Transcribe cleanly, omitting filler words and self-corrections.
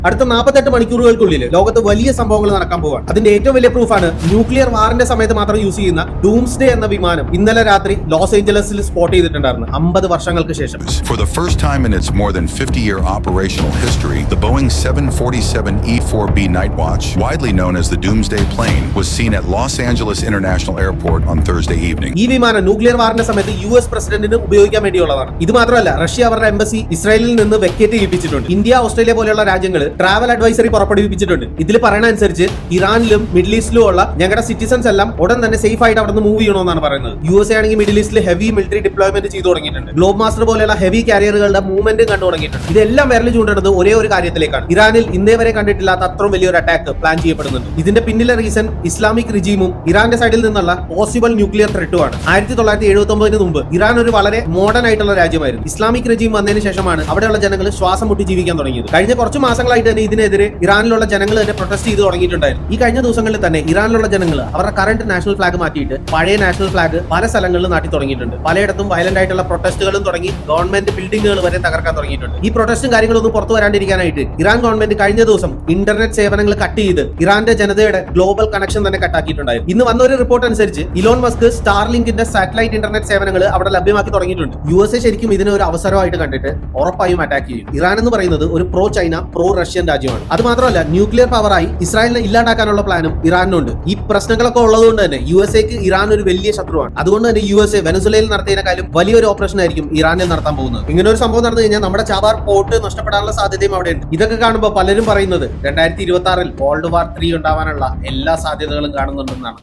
അടുത്ത 48 മണിക്കൂറുകൾക്കുള്ളിൽ ലോകത്ത് വലിയ സംഭവങ്ങൾ നടക്കാൻ പോവാണ്. അതിന്റെ ഏറ്റവും വലിയ പ്രൂഫാണ് ന്യൂക്ലിയർ വാറിന്റെ സമയത്ത് മാത്രം യൂസ് ചെയ്യുന്ന ഡൂംസ്ഡേ എന്ന വിമാനം ഇന്നലെ രാത്രി ലോസ് ഏഞ്ചലസിൽ സ്പോട്ട് ചെയ്തിട്ടുണ്ടായിരുന്നു 50 വർഷങ്ങൾക്ക് ശേഷം. For the first time in its more than 50-year operational history, the Boeing 747 E-4B Nightwatch, widely known as the Doomsday Plane, was seen at Los Angeles International Airport on Thursday evening. ഈ വിമാനം nuclear വാറിന്റെ സമയത്ത് US പ്രസിഡന്റിന് ഉപയോഗിക്കാൻ വേണ്ടിയുള്ളതാണ്. ഇത് മാത്രമല്ല, Russia അവരുടെ embassy ഇസ്രായേലിൽ നിന്ന് വെക്കേറ്റ് ചെയ്യിപ്പിച്ചിട്ടുണ്ട്. ഇന്ത്യ, ഓസ്ട്രേലിയ പോലെയുള്ള രാജ്യങ്ങൾ ട്രാവൽ അഡ്വൈസറി പുറപ്പെടുവിപ്പിച്ചിട്ടുണ്ട്. ഇതിൽ പറയുന്ന അനുസരിച്ച് ഇറാനിലും മിഡിൽ ഈസ്റ്റിലും ഉള്ള ഞങ്ങളുടെ സിറ്റിസൺസ് എല്ലാം ഉടൻ തന്നെ സേഫ് ആയിട്ട് അവിടെ നിന്ന് മൂവ് ചെയ്യണമെന്നാണ് പറയുന്നത്. USA ആണെങ്കിൽ മിഡിൽ ഈസ്റ്റിൽ ഹെവി മിലിറ്ററി ഡിപ്ലോയ്മെന്റ് ചെയ്തു തുടങ്ങിയിട്ടുണ്ട്. ഗ്ലോബ് മാസ്റ്റർ പോലെയുള്ള ഹെവി കാരിയറുകളുടെ മൂവ്മെന്റ് കണ്ടു തുടങ്ങിയിട്ടുണ്ട്. ഇതെല്ലാം വിരൽ ചൂണ്ടുന്നത് ഒരേ ഒരു കാര്യത്തിലേക്കാണ്. ഇറാനിൽ ഇന്നേ വരെ കണ്ടിട്ടില്ലാത്ത അത്രയും വലിയൊരു അറ്റാക്ക് പ്ലാൻ ചെയ്യപ്പെടുന്നുണ്ട്. ഇതിന്റെ പിന്നിലെ റീസൺ ഇസ്ലാമിക് റിജീമും ഇറാന്റെ സൈഡിൽ നിന്നുള്ള പോസിബിൾ ന്യൂക്ലിയർ ത്രെറ്റുമാണ്. 1979 മുമ്പ് ഇറാൻ ഒരു വളരെ മോഡേൺ ആയിട്ടുള്ള രാജ്യമായിരുന്നു. ഇസ്ലാമിക് റിജീം വന്നതിന് ശേഷമാണ് അവിടെയുള്ള ജനങ്ങൾ ശ്വാസം മുട്ടി ജീവിക്കാൻ തുടങ്ങിയത്. കഴിഞ്ഞ കുറച്ച് മാസങ്ങളായിട്ട് തന്നെ ഇതിനെതിരെ ഇറാനിലുള്ള ജനങ്ങൾ തന്നെ പ്രൊട്ടസ്റ്റ് ചെയ്ത് തുടങ്ങിയിട്ടുണ്ടായിരുന്നു. ഈ കഴിഞ്ഞ ദിവസങ്ങളിൽ തന്നെ ഇറാനിലുള്ള ജനങ്ങൾ അവരുടെ കറന്റ് നാഷണൽ ഫ്ലാഗ് മാറ്റിയിട്ട് പഴയ നാഷണൽ ഫ്ലാഗ് പല സ്ഥലങ്ങളിൽ നാട്ടി തുടങ്ങിയിട്ടുണ്ട്. പലയിടത്തും വയലന്റ് ആയിട്ടുള്ള പ്രൊട്ടസ്റ്റുകളും തുടങ്ങി, ഗവൺമെന്റ് ബിൽഡിങ്ങുകൾ വരെ തകർക്കാൻ തുടങ്ങിയിട്ടുണ്ട്. ഈ പ്രൊട്ടസ്റ്റും കാര്യങ്ങളൊന്നും പുറത്തു വരാണ്ടിരിക്കാനായിട്ട് ഇറാൻ ഗവൺമെന്റ് കഴിഞ്ഞ ദിവസം ഇന്റർനെറ്റ് സേവനങ്ങൾ കട്ട് ചെയ്ത് ഇറാന്റെ ജനതയുടെ ഗ്ലോബൽ കണക്ഷൻ തന്നെ കട്ടാക്കിയിട്ടുണ്ടായിരുന്നു. ഇന്ന് വന്ന ഒരു റിപ്പോർട്ട് അനുസരിച്ച് ഇലോൺ മസ്ക് സ്റ്റാർലിങ്കിന്റെ സാറ്റലൈറ്റ് ഇന്റർനെറ്റ് സേവനങ്ങൾ അവിടെ ലഭ്യമാക്കി തുടങ്ങിയിട്ടുണ്ട്. USA ശരിക്കും ഇതിനെ ഒരു അവസരമായിട്ട് കണ്ടിട്ട് ഉറപ്പായും അറ്റാക്ക് ചെയ്യും. ഇറാൻ എന്ന് പറയുന്നത് ഒരു പ്രോ ചൈന, പ്രോ റഷ്യൻ രാജ്യമാണ്. അത് മാത്രമല്ല, ന്യൂക്ലിയർ പവറായി ഇസ്രായേലിനെ ഇല്ലാണ്ടാക്കാനുള്ള പ്ലാനും ഇറാനുണ്ട്. ഈ പ്രശ്നങ്ങളൊക്കെ ഉള്ളതുകൊണ്ട് തന്നെ USAക്ക് ഇറാൻ ഒരു വലിയ ശത്രുവാണ്. അതുകൊണ്ട് തന്നെ USA വെനസുലയിൽ നടത്തിയതിനേക്കാളും വലിയൊരു ഓപ്പറേഷൻ ആയിരിക്കും ഇറാനിൽ നടത്താൻ പോകുന്നത്. ഇങ്ങനെ ഒരു സംഭവം നടന്നു കഴിഞ്ഞാൽ നമ്മുടെ ചാബാർ പോർട്ട് നഷ്ടപ്പെടാനുള്ള സാധ്യതയും അവിടെയുണ്ട്. ഇതൊക്കെ കാണുമ്പോൾ പലരും പറയുന്നത് 2026 World War III ഉണ്ടാവാനുള്ള എല്ലാ സാധ്യതകളും കാണുന്നുണ്ടെന്നാണ്.